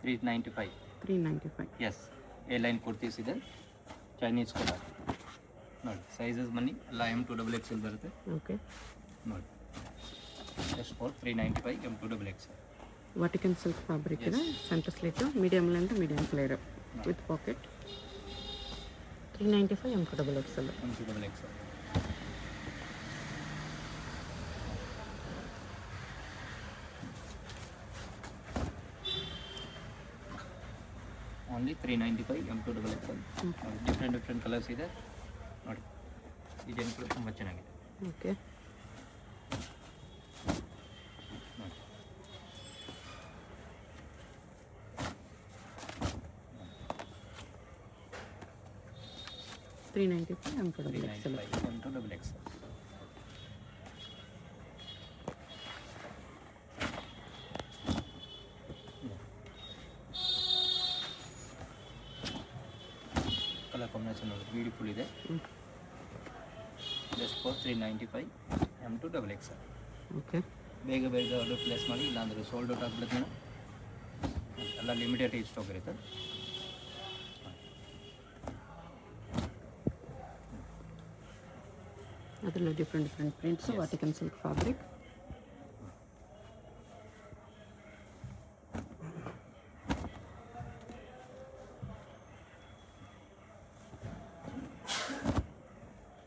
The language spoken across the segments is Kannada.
395. 395. ಎಸ್ ಎ ಲೈನ್ ಕುರ್ತೀಸ್ ಇದೆ, ಚೈನೀಸ್ ಕೂಡ ನೋಡಿ. ಸೈಜಸ್ ಬನ್ನಿ ಎಲ್ಲ M2XXL ಬರುತ್ತೆ ಓಕೆ. ನೋಡಿ. Just for 395 M2XXL. Vertical silk fabric ಇದೆ, centre slit, medium length, medium flare with pocket. 395 M2XXL. M2XXL. Only 395 M2XXL. Different colours ಇದೆ ನೋಡಿ. ಡಿಸೈನ್ ಕೂಡ ತುಂಬ ಚೆನ್ನಾಗಿದೆ. ಓಕೆ. ನೋಡಿ. 395 M2XXL. M2XXL. ಕಲರ್ ಕಾಂಬಿನೇಷನ್ ನೋಡಿ, ಬ್ಯೂಟಿಫುಲ್ ಇದೆ. Just for 395 M2XXL. ಓಕೆ. ಬೇಗ ಆರ್ಡರ್ ಪ್ಲೇಸ್ ಮಾಡಿ, ಇಲ್ಲಾಂದರೆ ಸೋಲ್ಡ್ ಔಟ್ ಆಗ್ಬಿಡುತ್ತೆ ಮೇಡಮ್. ಎಲ್ಲ ಲಿಮಿಟೆಡ್ ಸ್ಟಾಕ್ ಇರುತ್ತೆ. ಅದರಲ್ಲಿ different prints, vertical silk fabric.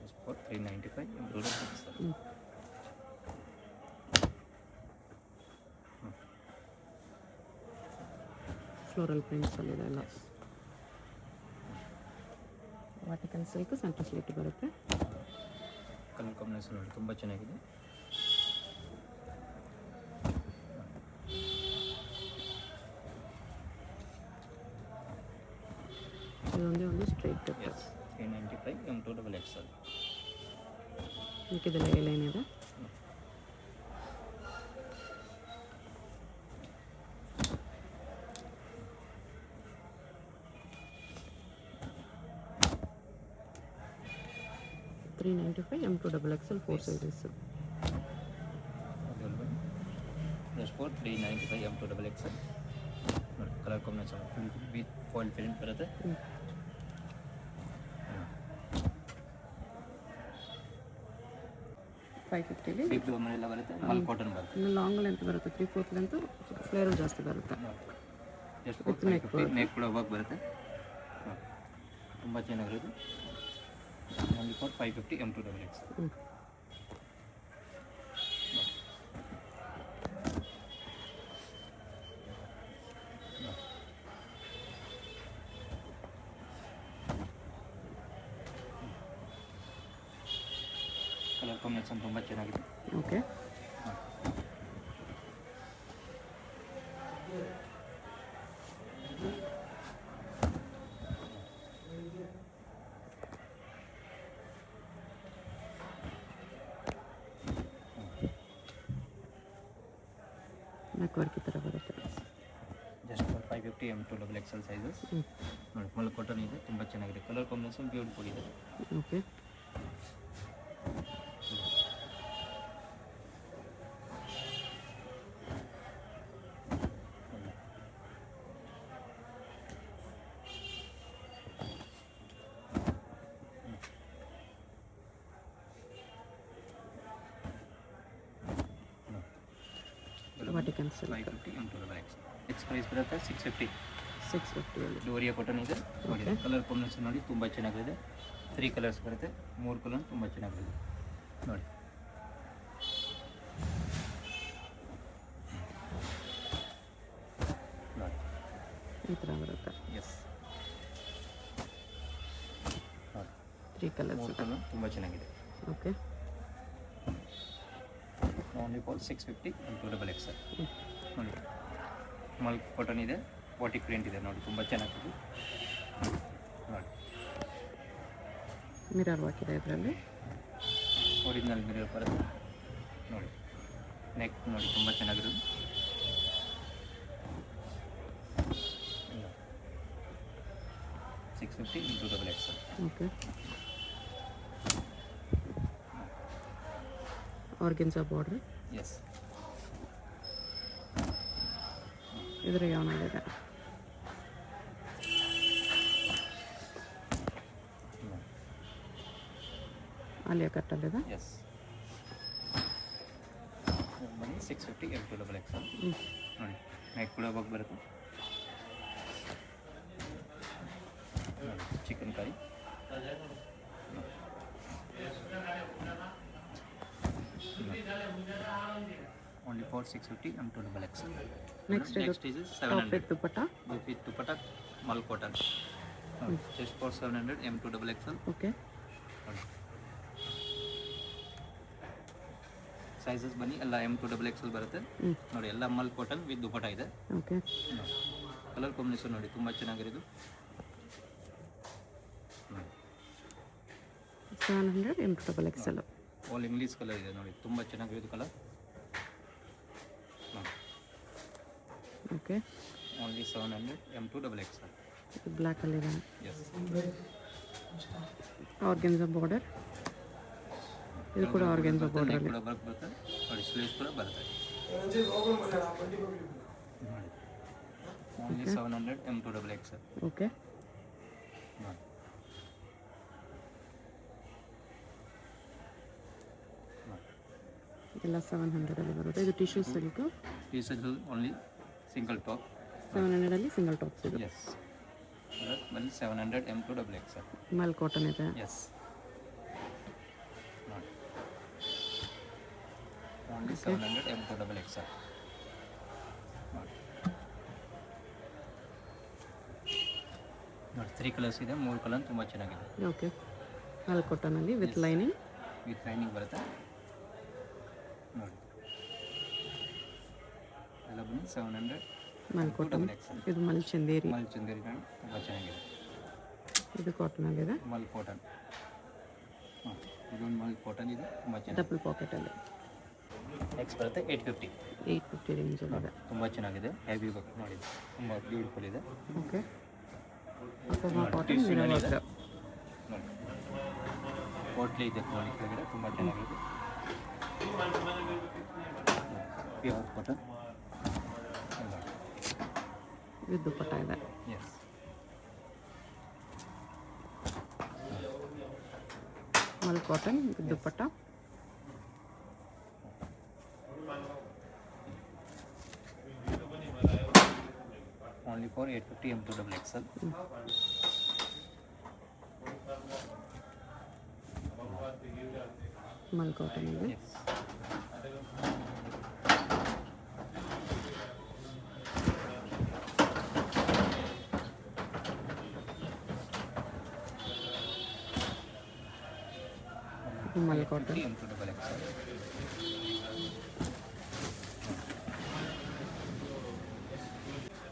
Just for 395 M2XXL. Floral ಪ್ರಿಂಟ್ಸಲ್ಲಿದೆ ಎಲ್ಲ. ವರ್ಟಿಕಲ್ ಸಿಲ್ಕ್, ಸೆಂಟರ್ ಸ್ಲಿಟ್ ಬರುತ್ತೆ. ಕಲರ್ ಕಾಂಬಿನೇಷನ್ ನೋಡಿ, ತುಂಬ ಚೆನ್ನಾಗಿದೆ. ಇದೊಂದೇ ಒಂದು ಸ್ಟ್ರೈಟ್ ಕಟ್. 395 M2XXL. ಇದೆಲ್ಲ ಎ ಲೈನ್ ಇದೆ. $395 M2XXL 4 sizes. Just for 395 M2XXL. ನೋಡಿ, colour combination with foil print ಬರುತ್ತೆ. 550 ಡೀಪ್ ಎಲ್ಲ ಬರುತ್ತೆ. ಮಲ್ ಕಾಟನ್ ಬರುತ್ತೆ. ಇನ್ನು ಲಾಂಗ್ ಲೆಂತ್ ಬರುತ್ತೆ, 3/4 ಲೆಂತ್, ಫ್ಲೇರು ಜಾಸ್ತಿ ಬರುತ್ತೆ. Just for 550. ನೆಕ್ ಕೂಡ ವರ್ಕ್ ಬರುತ್ತೆ. ತುಂಬ ಚೆನ್ನಾಗಿರೋದು. Only for 550 M2XXL. Colour combination ತುಂಬ ಚೆನ್ನಾಗಿದೆ. ಓಕೆ. ನೆಕ್ ವರ್ಕ್ ಈ ಥರ ಬರುತ್ತೆ. Just for 550 M2XXL sizes. ನೋಡಿ, ಮಲ್ ಕಾಟನ್ ಇದೆ, ತುಂಬ ಚೆನ್ನಾಗಿದೆ. ಕಲರ್ ಕಾಂಬಿನೇಷನ್ ಬ್ಯೂಟಿಫುಲ್ ಇದೆ. Okay. Vertical silk 550 M2XXL. Next price ಬರುತ್ತೆ 650. 650 ಅಲ್ಲಿ. ಡೋರಿಯಾ ಕಾಟನ್ ಇದೆ ನೋಡಿ. ಕಲರ್ ಕಾಂಬಿನೇಷನ್ ನೋಡಿ, ತುಂಬ ಚೆನ್ನಾಗಿದೆ. 3 ಕಲರ್ಸ್ ಬರುತ್ತೆ. 3 ಕಲರ್ ತುಂಬ ಚೆನ್ನಾಗಿದೆ ನೋಡಿ. ನೋಡಿ ಈ ಥರ ಬರುತ್ತೆ. ಎಸ್. 3 ಕಲರ್ಸ್. 3 ಕಲರ್ ತುಂಬ ಚೆನ್ನಾಗಿದೆ. ಓಕೆ. Only for 650 M2XXL. ನೋಡಿ, ಮಲ್ ಕಾಟನ್ ಇದೆ, ಬಾಟಿಕ್ ಪ್ರಿಂಟ್ ಇದೆ ನೋಡಿ, ತುಂಬ ಚೆನ್ನಾಗಿದೆ ನೋಡಿ. ಮಿರರ್ ವರ್ಕ್ ಇದೆ ಇದರಲ್ಲಿ. ಒರಿಜಿನಲ್ ಮಿರರ್ ಬರುತ್ತೆ ನೋಡಿ. ನೆಕ್ ನೋಡಿ, ತುಂಬ ಚೆನ್ನಾಗಿರೋದು. 650 M2XXL. Okay. Organza border. Yes. ಇದರ ಯಾವನಾಗಿದೆ. ಆಲಿಯಾ ಕಟ್ಟಲ್ಲಿದೆ. ಎಸ್ ಬನ್ನಿ 650 M2XX ನೋಡಿ. ನೆಕ್ ಕೂಡ ಹೋಗಿ ಬರುತ್ತೆ chikankari. Only for 650 M2XX. Next ಇದು next is top 700 with dupatta. With dupatta mul cotton just for 700 M2XX. Okay. Sizes ಬನ್ನಿ ಎಲ್ಲ M2XX ಬರುತ್ತೆ ನೋಡಿ. ಎಲ್ಲ ಮಲ್ ಕಾಟನ್ ವಿತ್ ದುಪಟ್ಟ ಇದೆ. ಓಕೆ. ಕಲರ್ ಕಾಂಬಿನೇಷನ್ ನೋಡಿ ತುಂಬ ಚೆನ್ನಾಗಿರೋದು. 700 M2XX. ಆಲ್ ಇಂಗ್ಲೀಷ್ ಕಲರ್ ಇದೆ ನೋಡಿ, ತುಂಬ ಚೆನ್ನಾಗಿರೋದು ಕಲರ್. ಓಕೆ. Only 700 M2XX. ಇದು ಬ್ಲ್ಯಾಕಲ್ಲಿದೆ. S organza border. ಇದು ಕೂಡ ಆರ್ಗೆನ್ಸಾ ಬಾರ್ಡರ್ ಕೂಡ ಬರುತ್ತೆ ನೋಡಿ. ಸ್ಲೀವ್ಸ್ ಕೂಡ ಬರುತ್ತೆ ನೋಡಿ. Only 700 M2XX. ಓಕೆ. ನೋಡಿ ಎಲ್ಲ 700 ಅಲ್ಲಿ ಬರುತ್ತೆ. ಇದು tissue silk. Pieces only single top. 700 ಅಲ್ಲಿ ಸಿಂಗಲ್ ಟಾಪ್ಸ್ ಇದು. ಎಸ್ ಬನ್ನಿ 700 M2XX. ಮಲ್ ಕಾಟನ್ ಇದೆ. ಎಸ್ ನೋಡಿ ಓನ್ಲಿ 700 M2XX. ನೋಡಿ 3 ಕಲರ್ಸ್ ಇದೆ, 3 ಕಲರ್ ತುಂಬ ಚೆನ್ನಾಗಿದೆ. ಓಕೆ. ಮಲ್ ಕಾಟನಲ್ಲಿ ವಿತ್ ಲೈನಿಂಗ್. ವಿತ್ ಲೈನಿಂಗ್ ಬರುತ್ತೆ ನೋಡಿ. ಎಲ್ಲ ಬನ್ನಿ 700 ಮಲ್ ಕಾಟನ್. M2XX. ಇದು ಮಲ್ ಚಂದೇರಿ. ಮಲ್ ಚಂದೇರಿ ನೋಡಿ ತುಂಬ ಚೆನ್ನಾಗಿದೆ. ಇದು ಕಾಟನಲ್ಲಿದೆ. ಮಲ್ ಕಾಟನ್. ಇದೊಂದು ಮಲ್ ಕಾಟನ್ ಇದೆ, ತುಂಬ ಚೆನ್ನಾಗಿದೆ. ಡಬಲ್ ಪಾಕೆಟಲ್ಲಿ. ನೆಕ್ಸ್ಟ್ ಬರುತ್ತೆ 850 ರೇಂಜಲ್ಲಿದೆ. ತುಂಬ ಚೆನ್ನಾಗಿದೆ. ಹೆವಿ ವರ್ಕ್ ಮಾಡಿದೆ, ತುಂಬ ಬ್ಯೂಟಿಫುಲ್ ಇದೆ. ಓಕೆ. ಕಾಟನ್ ನೋಡಿ ಕೋಟ್ಲಿ ಇದೆ ನೋಡಿ ಕೆಳಗಡೆ, ತುಂಬ ಚೆನ್ನಾಗಿದೆ. ಪ್ಯೂರ್ ಕಾಟನ್ ವಿತ್ ದುಪ್ಪಟ್ಟ ಇದೆ. Yes mul cotton with dupatta. Only for 850 M2XX. Mal cotton ಇದೆ. Yes mul cotton. M2XX.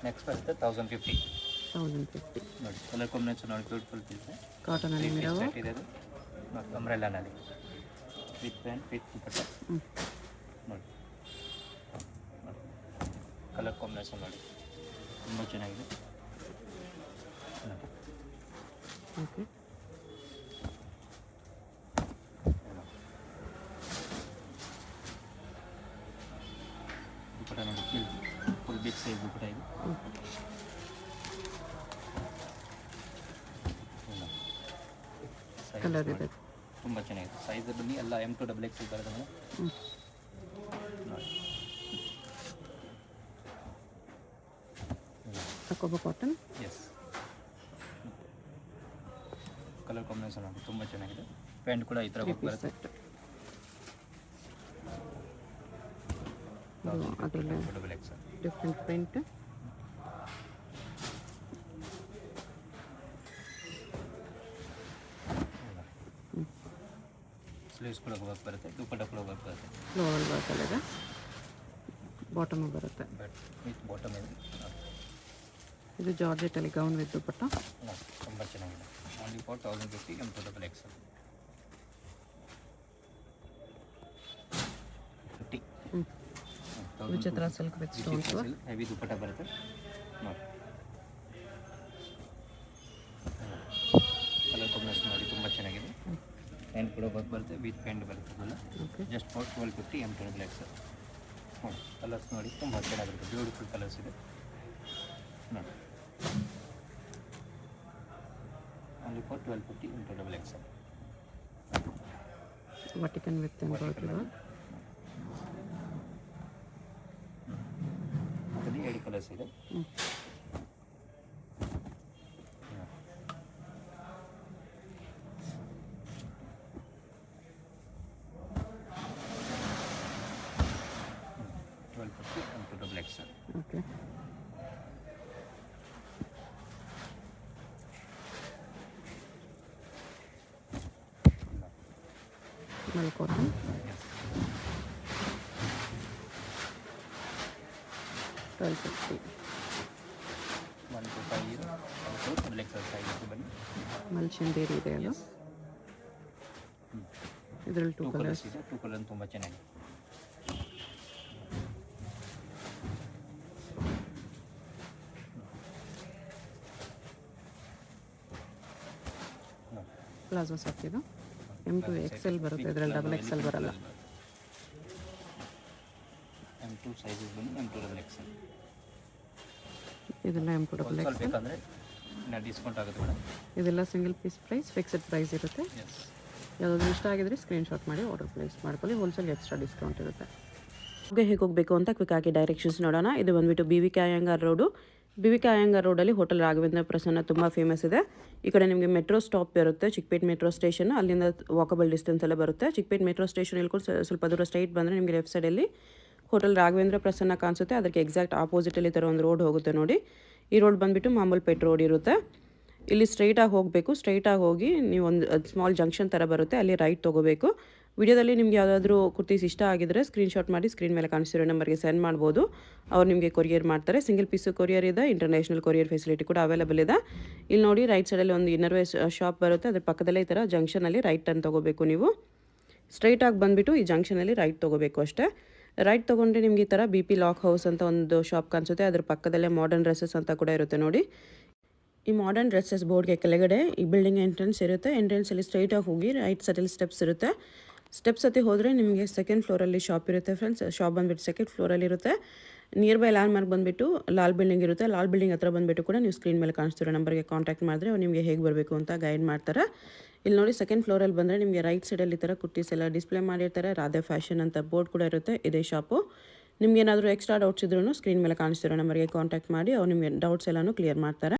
Next ಬರುತ್ತೆ 1050 ನೋಡಿ. ಕಲರ್ ಕಾಂಬಿನೇಷನ್ ನೋಡಿ ಬ್ಯೂಟಿಫುಲ್ ಪೀಸ್. ಕಾಟನಲ್ಲಿ ಮಿರರ್ ಸೆಟ್ ಇದೆ ಅದು ಮತ್ತು ಅಂಬ್ರೆಲ್ಲಾನಲ್ಲಿ ವಿತ್ ಪ್ಯಾಂಟ್ ವಿತ್ ದುಪಟ್ಟ ನೋಡಿ. ಕಲರ್ ಕಾಂಬಿನೇಷನ್ ನೋಡಿ ತುಂಬ ಚೆನ್ನಾಗಿದೆ. ಓಕೆ. ದುಪಟ್ಟ ನೋಡಿ ಫುಲ್ ಬಿಗ್ ಸೈಜ್ ದುಪಟ್ಟ ಇದು. ಕಲರ್ ಇದೆ. ತುಂಬ ಚೆನ್ನಾಗಿದೆ. ಸೈಜ್ ಬನ್ನಿ ಎಲ್ಲ M2XX ಬರುತ್ತೆ ನೋಡಿ. ಅಕೋಬಾ ಕಾಟನ್. ಎಸ್ ಕಲರ್ ಕಾಂಬಿನೇಷನ್ ನೋಡಿ ತುಂಬ ಚೆನ್ನಾಗಿದೆ. ಪ್ಯಾಂಟ್ ಕೂಡ ಈ ಥರ ಹೋಗಿ ಬರುತ್ತೆ. ಅದರಲ್ಲಿ M2XX. Different print. ಸ್ಲೀವ್ಸ್ ಕೂಡ ವರ್ಕ್ ಬರುತ್ತೆ, ದುಪಟ್ಟ ಕೂಡ ವರ್ಕ್ ಬರುತ್ತೆ. ಫ್ಲೋರಲ್ ವರ್ಕಲ್ಲಿದೆ. ಬಾಟಮ್ ಬರುತ್ತೆ. ಬಟ್ ವಿತ್ ಬಾಟಮ್ ಇದೆ. ಇದು ಜಾರ್ಜೆಟಲ್ಲಿ ಗೌನ್ ವಿತ್ ದುಪಟ್ಟ. ತುಂಬ ಚೆನ್ನಾಗಿದೆ. Only for 1050 M2XX. 50 ವಿಚಿತ್ರ silk with stones. Heavy dupatta ಬರುತ್ತೆ ನೋಡಿ. ಕಲರ್ ಕಾಂಬಿನೇಷನ್ ನೋಡಿ ತುಂಬ ಚೆನ್ನಾಗಿದೆ. ಪ್ಯಾಂಟ್ ಕೂಡ ವರ್ಕ್ ಬರುತ್ತೆ, ವಿತ್ ಪ್ಯಾಂಟ್ ಬರುತ್ತೆ ಅದೆಲ್ಲ. ಓಕೆ. Just for 1250 M2XX. ನೋಡಿ ಕಲರ್ಸ್ ನೋಡಿ ತುಂಬ ಚೆನ್ನಾಗಿರುತ್ತೆ, ಬ್ಯೂಟಿಫುಲ್ ಕಲರ್ಸ್ ಇದೆ ನೋಡಿ. Only for 1250 M2XX. Vertical with embroidery work. ಅದರಲ್ಲಿ 7 ಕಲರ್ಸ್ ಇದೆ. Double XL. Okay. Mul cotton. 1250. 1 to 5 double XL size ಬನ್ನಿ. ಮಲ್ ಚಂದೇರಿ ಇದೆ ಅದು. ಇದರಲ್ಲಿ 2 ಕಲರ್ಸ್ ಇದೆ. 2 ಕಲರ್ ತುಂಬ ಚೆನ್ನಾಗಿದೆ. ಪ್ಲಾಜೋ ಸೆಟ್ ಇದು. M2 XL ಬರುತ್ತೆ, ಇದರಲ್ಲಿ ಡಬಲ್ ಎಕ್ಸೆಲ್ ಬರಲ್ಲ. M2 ಸೈಜಸ್ ಬಂದು M2 ಡಬಲ್ ಎಕ್ಸೆಲ್. ಇದೆಲ್ಲ M2 ಡಬಲ್ ಎಕ್ಸೆಲ್ ಬೇಕಂದರೆ ಇನ್ನು ಡಿಸ್ಕೌಂಟ್ ಆಗುತ್ತೆ ಮೇಡಮ್. ಇದೆಲ್ಲ single piece price, fixed price ಇರುತ್ತೆ. ಯಾವುದಾದ್ರು ಇಷ್ಟ ಆಗಿದ್ರೆ ಸ್ಕ್ರೀನ್ಶಾಟ್ ಮಾಡಿ ಆರ್ಡರ್ ಪ್ಲೇಸ್ ಮಾಡ್ಕೊಳ್ಳಿ. ಹೋಲ್ಸೇಲ್ ಎಕ್ಸ್ಟ್ರಾ ಡಿಸ್ಕೌಂಟ್ ಇರುತ್ತೆ. ಹೇಗೆ ಹೋಗಬೇಕು ಅಂತ ಕ್ವಿಕ್ ಆಗಿ ಡೈರೆಕ್ಷನ್ಸ್ ನೋಡೋಣ. ಇದು ಬಂದುಬಿಟ್ಟು BVK Iyengar road. BVK Iyengar ರೋಡಲ್ಲಿ ಹೋಟೆಲ್ ರಾಘವೇಂದ್ರ ಪ್ರಸನ್ನ ತುಂಬ ಫೇಮಸ್ ಇದೆ. ಈ ಕಡೆ ನಿಮಗೆ ಮೆಟ್ರೋ ಸ್ಟಾಪ್ ಇರುತ್ತೆ, ಚಿಕ್ಕಪೇಟ್ ಮೆಟ್ರೋ ಸ್ಟೇಷನ್. ಅಲ್ಲಿಂದ ವಾಕಬಲ್ ಡಿಸ್ಟೆನ್ಸ್ ಎಲ್ಲ ಬರುತ್ತೆ. ಚಿಕ್ಕಪೇಟ್ ಮೆಟ್ರೋ ಸ್ಟೇಷನ್ ಇಳ್ಕೊಂಡು ಸ್ವಲ್ಪ ದೂರ ಸ್ಟ್ರೈಟ್ ಬಂದರೆ ನಿಮಗೆ ಲೆಫ್ಟ್ ಸೈಡಲ್ಲಿ ಹೋಟೆಲ್ ರಾಘವೇಂದ್ರ ಪ್ರಸನ್ನ ಕಾಣಿಸುತ್ತೆ. ಅದಕ್ಕೆ ಎಕ್ಸಾಕ್ಟ್ ಆಪೋಸಿಟಲ್ಲಿ ಥರ ಒಂದು ರೋಡ್ ಹೋಗುತ್ತೆ ನೋಡಿ. ಈ ರೋಡ್ ಬಂದುಬಿಟ್ಟು ಮಾಮೂಲ್ಪೇಟ್ ರೋಡ್ ಇರುತ್ತೆ. ಇಲ್ಲಿ ಸ್ಟ್ರೈಟಾಗಿ ಹೋಗಬೇಕು. ಸ್ಟ್ರೈಟಾಗಿ ಹೋಗಿ ನೀವು ಒಂದು ಸ್ಮಾಲ್ ಜಂಕ್ಷನ್ ಥರ ಬರುತ್ತೆ, ಅಲ್ಲಿ ರೈಟ್ ತೊಗೋಬೇಕು. ವಿಡಿಯೋದಲ್ಲಿ ನಿಮ್ಗೆ ಯಾವುದಾದ್ರೂ ಕುರ್ತೀಸ್ ಇಷ್ಟ ಆಗಿದ್ರೆ ಸ್ಕ್ರೀನ್ಶಾಟ್ ಮಾಡಿ ಸ್ಕ್ರೀನ್ ಮೇಲೆ ಕಾಣಿಸ್ತಿರೋ ನಂಬರ್ಗೆ ಸೆಂಡ್ ಮಾಡ್ಬೋದು. ಅವ್ರು ನಿಮಗೆ ಕೊರಿಯರ್ ಮಾಡ್ತಾರೆ. ಸಿಂಗಲ್ ಪೀಸು ಕೊರಿಯರ್ ಇದೆ, ಇಂಟರ್ನ್ಯಾಷನಲ್ ಕೊರಿಯರ್ ಫೆಸಿಲಿಟಿ ಕೂಡ ಅವೈಲೇಬಲ್ ಇದೆ. ಇಲ್ಲಿ ನೋಡಿ ರೈಟ್ ಸೈಡಲ್ಲಿ ಒಂದು ಇನ್ನರ್ವೇರ್ ಶಾಪ್ ಬರುತ್ತೆ. ಅದ್ರ ಪಕ್ಕದಲ್ಲೇ ಈ ಥರ ಜಂಕ್ಷನಲ್ಲಿ ರೈಟ್ ಟರ್ನ್ ತೊಗೋಬೇಕು. ನೀವು ಸ್ಟ್ರೈಟಾಗಿ ಬಂದುಬಿಟ್ಟು ಈ ಜಂಕ್ಷನಲ್ಲಿ ರೈಟ್ ತೊಗೋಬೇಕು ಅಷ್ಟೇ. ರೈಟ್ ತೊಗೊಂಡ್ರೆ ನಿಮ್ಗೆ ಈ ಥರ BP ಲಾಕ್ ಹೌಸ್ ಅಂತ ಒಂದು ಶಾಪ್ ಕಾಣಿಸುತ್ತೆ. ಅದ್ರ ಪಕ್ಕದಲ್ಲೇ ಮಾಡರ್ನ್ ಡ್ರೆಸ್ಸಸ್ ಅಂತ ಕೂಡ ಇರುತ್ತೆ ನೋಡಿ. ಈ ಮಾಡರ್ನ್ ಡ್ರೆಸ್ಸಸ್ ಬೋರ್ಡ್ಗೆ ಕೆಳಗಡೆ ಈ ಬಿಲ್ಡಿಂಗ್ ಎಂಟ್ರೆನ್ಸ್ ಇರುತ್ತೆ. ಎಂಟ್ರೆನ್ಸಲ್ಲಿ ಸ್ಟ್ರೈಟಾಗಿ ಹೋಗಿ ರೈಟ್ ಸೈಡಲ್ಲಿ ಸ್ಟೆಪ್ಸ್ ಇರುತ್ತೆ. ಸ್ಟೆಪ್ಸ್ ಹತ್ತಿ ಹೋದರೆ ನಿಮಗೆ ಸೆಕೆಂಡ್ ಫ್ಲೋರಲ್ಲಿ ಶಾಪ್ ಇರುತ್ತೆ ಫ್ರೆಂಡ್ಸ್. ಶಾಪ್ ಬಂದುಬಿಟ್ಟು ಸೆಕೆಂಡ್ ಫ್ಲೋರಲ್ಲಿ ಇರುತ್ತೆ. ನಿಯರ್ ಬೈ ಲ್ಯಾಂಡ್ ಮಾರ್ಕ್ ಬಂದುಬಿಟ್ಟು ಲಾಲ್ ಬಿಲ್ಡಿಂಗ್ ಇರುತ್ತೆ. ಲಾಲ್ ಬಿಲ್ಡಿಂಗ್ ಹತ್ರ ಬಂದುಬಿಟ್ಟು ಕೂಡ ನೀವು ಸ್ಕ್ರೀನ್ ಮೇಲೆ ಕಾಣಿಸ್ತಿರೋ ನಂಬರ್ಗೆ ಕಾಂಟ್ಯಾಕ್ಟ್ ಮಾಡಿದ್ರೆ ಅವ್ರು ನಿಮಗೆ ಹೇಗೆ ಬರಬೇಕು ಅಂತ ಗೈಡ್ ಮಾಡ್ತಾರೆ. ಇಲ್ಲಿ ನೋಡಿ ಸೆಕೆಂಡ್ ಫ್ಲೋರಲ್ಲಿ ಬಂದರೆ ನಿಮಗೆ ರೈಟ್ ಸೈಡಲ್ಲಿ ಈ ಥರ ಕುರ್ತೀಸ್ ಎಲ್ಲ ಡಿಸ್ಪ್ಲೇ ಮಾಡಿರ್ತಾರೆ. ರಾಧೆ ಫ್ಯಾಷನ್ ಅಂತ ಬೋರ್ಡ್ ಕೂಡ ಇರುತ್ತೆ. ಇದೇ ಶಾಪು. ನಿಮ್ಗೆ ಏನಾದರೂ ಎಕ್ಸ್ಟ್ರಾ ಡೌಟ್ಸ್ ಇದ್ರೂ ಸ್ಕ್ರೀನ್ ಮೇಲೆ ಕಾಣಿಸ್ತಿರೋ ನಂಬರ್ಗೆ ಕಾಂಟ್ಯಾಕ್ಟ್ ಮಾಡಿ ಅವ್ರು ನಿಮಗೆ ಡೌಟ್ಸ್ ಎಲ್ಲನೂ ಕ್ಲಿಯರ್ ಮಾಡ್ತಾರೆ.